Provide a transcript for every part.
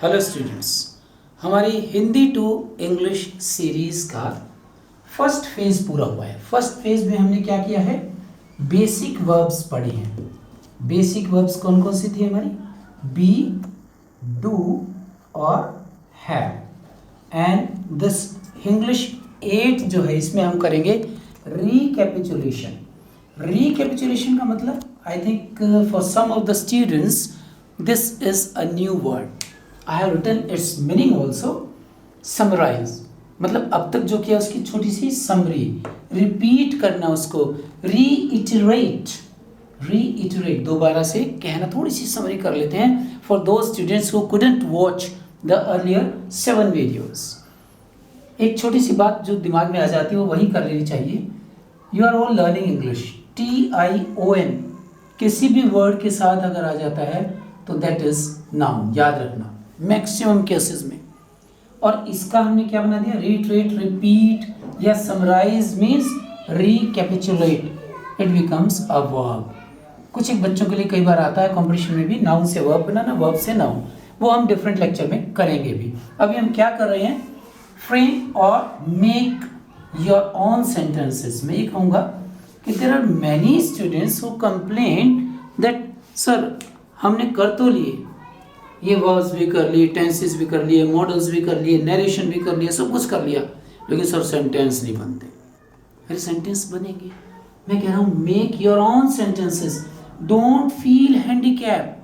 Hello students, हमारी Hindi to English series का first phase पूरा हुआ है। फर्स्ट फेज़ में हमने क्या किया है, बेसिक वर्ब्स पढ़े हैं। बेसिक वर्ब्स कौन कौन सी थी हमारी? बी, डू और हैव। एंड दिस इंग्लिश 8 जो है इसमें हम करेंगे रिकैपिचुलेशन। रिकैपिचुलेशन का मतलब I think for some of the students this is a new word. I have written its meaning also. Summarise मतलब अब तक जो किया उसकी छोटी सी समरी, रिपीट करना उसको, रीइटरेट। रीइटरेट दोबारा से कहना, थोड़ी सी समरी कर लेते हैं फॉर दो students who couldn't watch the earlier 7 videos. एक छोटी सी बात जो दिमाग में आ जाती है वो वही कर लेनी चाहिए। You are all learning English. TION किसी भी वर्ड के साथ अगर आ जाता है तो दैट इज नाउन, याद रखना मैक्सिमम केसेस में। और इसका हमने क्या बना दिया, रीट्रेट, रिपीट या summarise means recapitulate, it becomes a verb. कुछ एक बच्चों के लिए कई बार आता है कंपटीशन में भी, नाउन से वर्ब बनाना, वर्ब से नाउन, वो हम डिफरेंट लेक्चर में करेंगे भी। अभी हम क्या कर रहे हैं, फ्रेम और मेक योर ओन सेंटेंसेस। मैं ये कहूँगा कि there are many students who complain that sir हमने कर तो लिए, ये वर्ब्स भी कर लिए, टेंसेस भी कर लिए, मॉडल्स भी कर लिए, नरेशन भी कर लिया, सब कुछ कर लिया, लेकिन सर सेंटेंस नहीं बनते। अरे सेंटेंस बनेंगे। मैं कह रहा हूँ make your own sentences, don't feel handicap.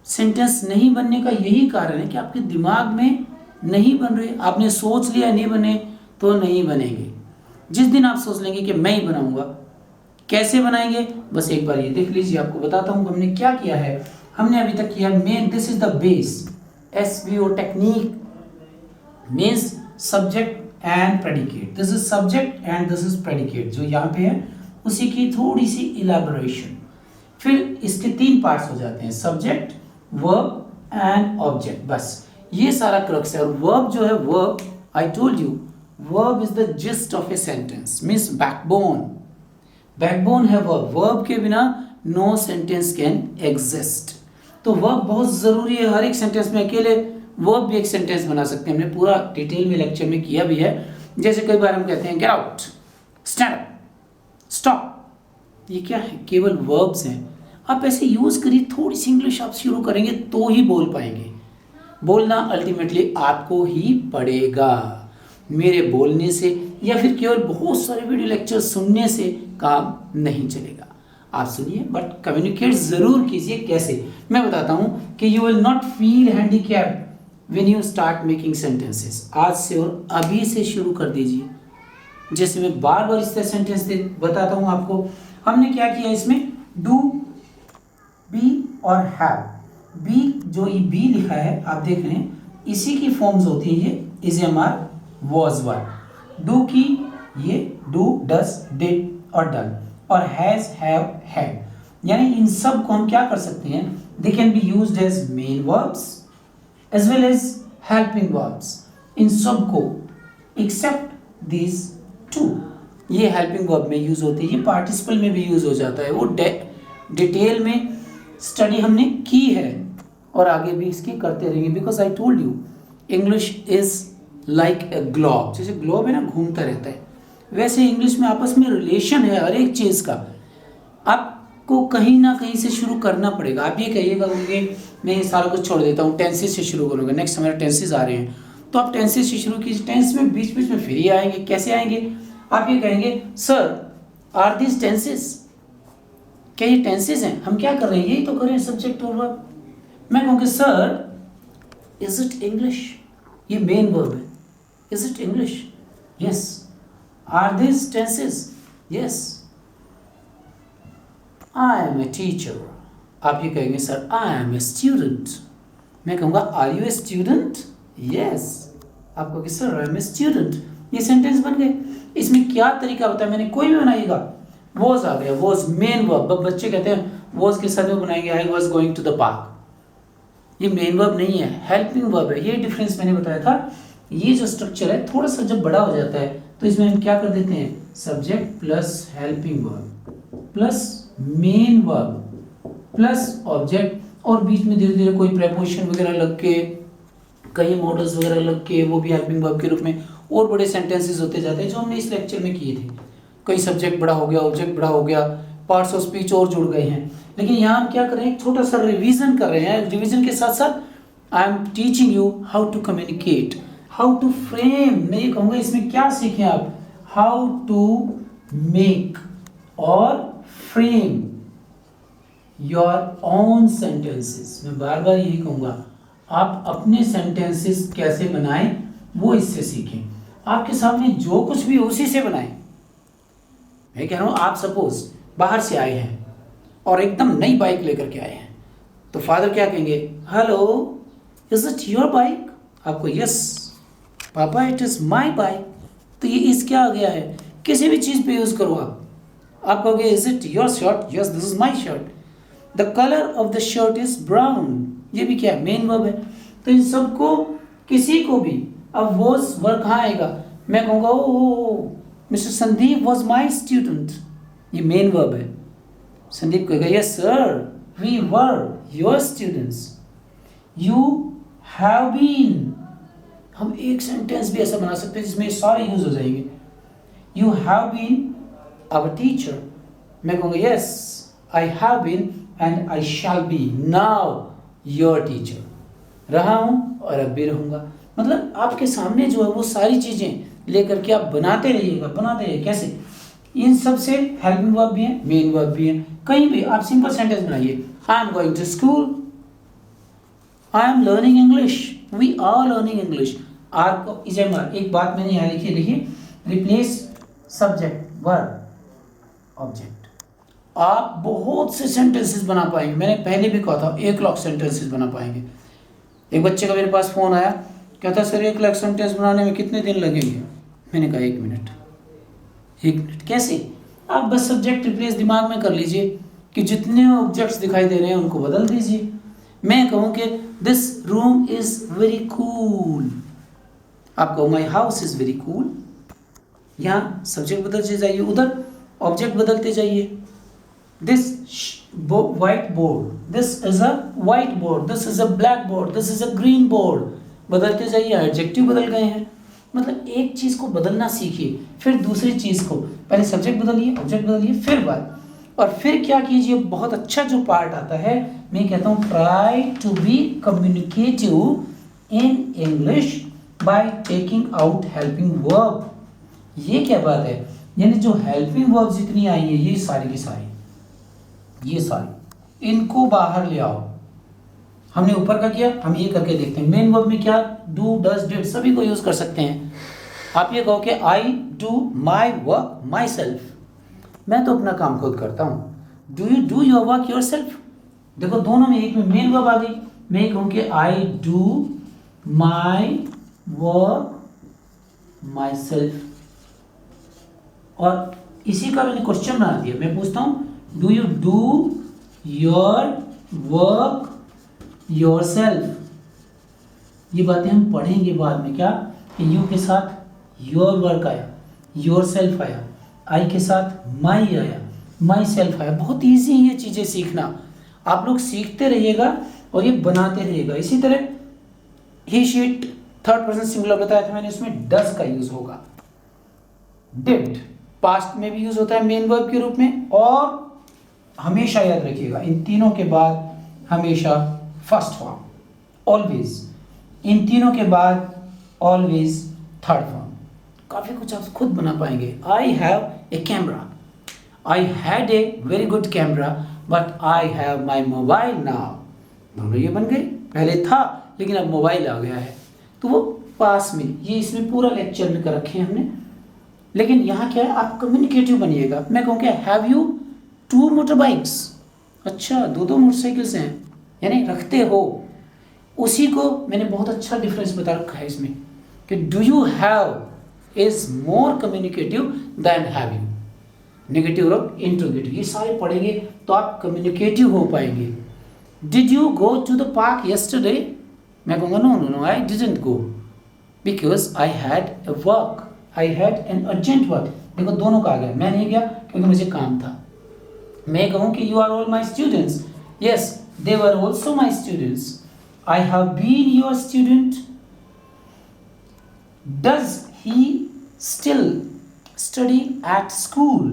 Sentence नहीं बनने का यही कारण है कि आपके दिमाग में नहीं बन रहे। आपने सोच लिया नहीं बने तो नहीं बनेंगे। जिस दिन आप सोच लेंगे कि मैं ही बनाऊंगा, कैसे बनाएंगे, बस एक बार ये देख लीजिए। आपको बताता हूँ हमने क्या किया है। हमने अभी तक किया main, this is the base, SVO technique means subject and predicate. This is subject and this is predicate, जो यहाँ पे है उसी की थोड़ी सी इलैबोरेशन। फिर इसके 3 पार्ट्स हो जाते हैं, सब्जेक्ट, वर्ब एंड ऑब्जेक्ट। बस ये सारा क्रक्स है। और वर्ब जो है, verb I told you, verb is the gist of a sentence, means backbone. Backbone है वर्ब। वर्ब के बिना नो सेंटेंस कैन एग्जिस्ट। तो वर्ब बहुत ज़रूरी है हर एक सेंटेंस में। अकेले वर्ब भी एक सेंटेंस बना सकते हैं, हमने पूरा डिटेल में लेक्चर में किया भी है। जैसे कई बार हम कहते हैं get out, stand up, stop, ये क्या है, केवल वर्ब्स हैं। आप ऐसे यूज़ करिए, थोड़ी सी इंग्लिश आप शुरू करेंगे तो ही बोल पाएंगे। बोलना अल्टीमेटली आपको ही पड़ेगा। मेरे बोलने से या फिर केवल बहुत सारे वीडियो लेक्चर सुनने से काम नहीं चलेगा। आप सुनिए बट कम्युनिकेट जरूर कीजिए। कैसे, मैं बताता हूँ कि you will not feel handicapped when you start making sentences. आज से और अभी से शुरू कर दीजिए। जैसे मैं बार बार इस तरह सेंटेंस बताता हूँ आपको। हमने क्या किया इसमें, डू, बी और हैव। बी जो ये बी लिखा है आप देख रहे हैं, इसी की फॉर्म्स होती है ये, is, am, are, was, were. Do की ये डू, डस, डिड और डन, और हैज, हैव, हैड। यानी इन सब को हम क्या कर सकते हैं, they can be used as main verbs as well as helping verbs. इन सब को एक्सेप्ट दिस 2, ये हेल्पिंग वर्ब में यूज होती है, ये पार्टिसिपल में भी यूज हो जाता है। वो डिटेल में स्टडी हमने की है और आगे भी इसकी करते रहेंगे। Because I told you English is like a globe. जैसे ग्लोब है ना, घूमता रहता है, वैसे इंग्लिश में आपस में रिलेशन है हर एक चीज़ का। आपको कहीं ना कहीं से शुरू करना पड़ेगा। आप ये कहिएगा कि मैं ये सारा कुछ छोड़ देता हूँ, टेंसेस से शुरू करूँगा, नेक्स्ट हमारे टेंसेस आ रहे हैं, तो आप टेंसेस से शुरू कीजिए। टेंस में बीच बीच में फिर ये आएंगे। कैसे आएंगे, आप ये कहेंगे सर आर दिस टेंसेस, क्या ये टेंसेस हैं, हम क्या कर रहे हैं, यही तो कर रहे हैं, सब्जेक्ट और वर्ब। मैं कहूँगी सर इज इट इंग्लिश, ये मेन वर्ब है, is it English, yes. Are these tenses? Yes. I am a teacher. आप ये कहेंगे sir I am a student. मैं कहूँगा Are you a student? Yes. आप कहोगे sir I am a student. ये सेंटेंस बन गए। इसमें क्या तरीका होता है, मैंने कोई भी बनाइएगा, was आ गया, was मेन वर्ब। बच्चे कहते हैं was के साथ में बनाएंगे I was going to the park, ये मेन वर्ब नहीं है, हेल्पिंग वर्ब है। ये डिफरेंस मैंने बताया था। ये जो स्ट्रक्चर है थोड़ा सा जब बड़ा हो जाता है तो इसमें हम क्या कर देते हैं, subject plus helping verb plus main verb plus object, और बीच में धीरे धीरे कोई प्रेपोजिशन वगैरह लग के, कई मॉडल्स वगैरह लग के, वो भी हेल्पिंग वर्ब के रूप में और बड़े सेंटेंसेस होते जाते हैं जो हमने इस लेक्चर में किए थे। कई सब्जेक्ट बड़ा हो गया, ऑब्जेक्ट बड़ा हो गया, पार्ट्स ऑफ स्पीच और जुड़ गए हैं। लेकिन यहाँ हम क्या कर रहे हैं, एक छोटा सा रिवीजन कर रहे हैं। रिवीजन के साथ साथ I am teaching you how to communicate, how to frame. मैं ये कहूँगा इसमें क्या सीखें आप, हाउ टू मेक और फ्रेम योर ओन सेंटेंसेस। मैं बार बार यही कहूँगा, आप अपने सेंटेंसेस कैसे बनाएं वो इससे सीखें। आपके सामने जो कुछ भी उसी से बनाएं। मैं कह रहा हूँ, आप सपोज बाहर से आए हैं और एकदम नई बाइक लेकर के आए हैं, तो फादर क्या कहेंगे, hello is it your bike? आपको yes papa it is my bike. तो ये इस क्या आ गया है, किसी भी चीज़ पे यूज़ करो आप कहोगे is it your shirt? Yes this is my shirt. The colour of the shirt is brown, ये भी क्या है, मेन वर्ब है। तो इन सबको किसी को भी, अब वॉज वर्ब कहाँ आएगा, मैं कहूँगा oh mister Sandeep was my student, ये मेन वर्ब है। संदीप कहेगा yes sir we were your students. You have been, हम एक सेंटेंस भी ऐसा बना सकते हैं जिसमें सारे यूज हो जाएंगे। You have been our teacher, मैं कहूँगा yes I have been and I shall be now your teacher. रहा हूँ और अब भी रहूँगा। मतलब आपके सामने जो है वो सारी चीज़ें लेकर के आप बनाते रहिएगा, बनाते रहिए। कैसे, इन सब से हेल्पिंग वर्ब भी है, मेन वर्ब भी है। कहीं भी आप सिंपल सेंटेंस बनाइए, I am going to school, I am learning English, we are learning English. आर को इजेमर, एक बात मैंने यहाँ लिखी, लिखिए रिप्लेस सब्जेक्ट वर्ब ऑब्जेक्ट। आप बहुत से सेंटेंसेस बना पाएंगे। मैंने पहले भी कहा था 1 लाख सेंटेंसेस बना पाएंगे। एक बच्चे का मेरे पास फ़ोन आया, कहता सर 1 लाख सेंटेंस बनाने में कितने दिन लगेंगे? मैंने कहा 1 मिनट। 1 मिनट कैसे? आप बस सब्जेक्ट रिप्लेस दिमाग में कर लीजिए कि जितने ऑब्जेक्ट्स दिखाई दे रहे हैं उनको बदल दीजिए। मैं कहूँ कि this room is very cool, आप कहो my house is very cool. यहाँ सब्जेक्ट बदलते जाइए, उधर ऑब्जेक्ट बदलते जाइए। This white board, this is a white board, this is a black board, this is a green board। बदलते जाइए, एडजेक्टिव बदल गए हैं। मतलब एक चीज़ को बदलना सीखिए, फिर दूसरी चीज़ को, पहले सब्जेक्ट बदलिए, ऑब्जेक्ट बदलिए, फिर बात, और फिर क्या कीजिए, बहुत अच्छा जो पार्ट आता है, मैं कहता हूँ try to be communicative in English by taking out helping verb. ये क्या बात है, यानी जो हेल्पिंग वर्ब जितनी आई है ये सारी की सारी, ये सारी, इनको बाहर ले आओ। हमने ऊपर का किया, हम ये करके देखते हैं। मेन वर्ब में क्या, डू, डज, डिड, सभी को यूज कर सकते हैं। आप ये कहो कि I do my work my self, मैं तो अपना काम खुद करता हूँ। Do you do your work your self? देखो दोनों में, एक में मेन वर्ब आ गई। मैं ये कहूँ कि I do my work my self, और इसी का मैंने क्वेश्चन बना दिया। मैं पूछता हूँ do you do your work your self? ये बातें हम पढ़ेंगे बाद में। क्या कि यू के साथ योर वर्क आया, योर सेल्फ आया, आई के साथ माई आया, माई सेल्फ आया। बहुत ईजी है ये चीज़ें सीखना। आप लोग सीखते रहिएगा और ये बनाते रहिएगा। इसी तरह ही शीट थर्ड पर्सन सिंगुलर बताया था मैंने, उसमें डज का यूज होगा। डिड पास्ट में भी यूज होता है मेन वर्ब के रूप में, और हमेशा याद रखिएगा इन तीनों के बाद हमेशा फर्स्ट फॉर्म, ऑलवेज। इन तीनों के बाद ऑलवेज थर्ड फॉर्म। काफ़ी कुछ आप खुद बना पाएंगे। I have a camera, I had a very good camera but I have my mobile now. दोनों ये बन गए, पहले था लेकिन अब मोबाइल आ गया है, तो वो पास में, ये इसमें पूरा लेक्चर में कर रखे हैं हमने। लेकिन यहाँ क्या है, आप कम्युनिकेटिव बनिएगा। मैं कहूँ क्या, हैव यू 2 मोटर बाइक्स? अच्छा, 2 मोटरसाइकिल्स हैं, यानी रखते हो। उसी को मैंने बहुत अच्छा डिफरेंस बता रखा है इसमें कि do you have is more communicative than have you. Negative और इंट्रोगेटिव ये सारे पढ़ेंगे तो आप कम्युनिकेटिव हो पाएंगे। Did you go to the park yesterday? मैं कहूँगा no no no I didn't go because I had a work, I had an urgent work. देखो दोनों का आ गया, मैं नहीं गया क्योंकि मुझे काम था। मैं कहूँ कि you are all my students, yes they were also my students. I have been your student. Does he still study at school?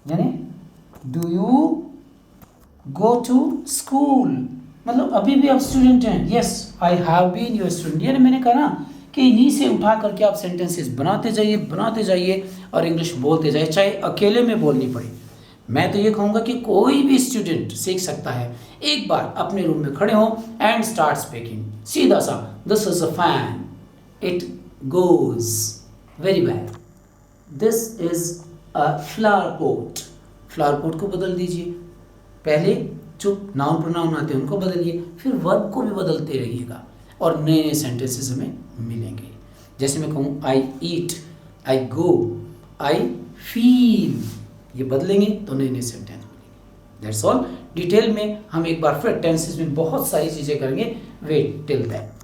यानी do you go to school, मतलब अभी भी आप स्टूडेंट हैं. yes I have been your student. यानी मैंने कहा ना कि इन्हीं से उठा करके आप सेंटेंसेस बनाते जाइए और इंग्लिश बोलते जाइए, चाहे अकेले में बोलनी पड़े. मैं तो ये कहूँगा कि कोई भी स्टूडेंट सीख सकता है. एक बार अपने रूम में खड़े हो एंड स्टार्ट स्पीकिंग, सीधा सा, this is a fan, it goes very bad. This is a flower pot, flower pot को बदल दीजिए. पहले जो नाउन प्रोनाउन आते हैं उनको बदलिए, फिर वर्ब को भी बदलते रहिएगा और नए नए सेंटेंसेस हमें मिलेंगे. जैसे मैं कहूँ आई ईट, आई गो, आई फील, ये बदलेंगे तो नए नए सेंटेंस मिलेंगे. That's all. डिटेल में हम एक बार फिर टेंसेस में बहुत सारी चीज़ें करेंगे. Wait till that.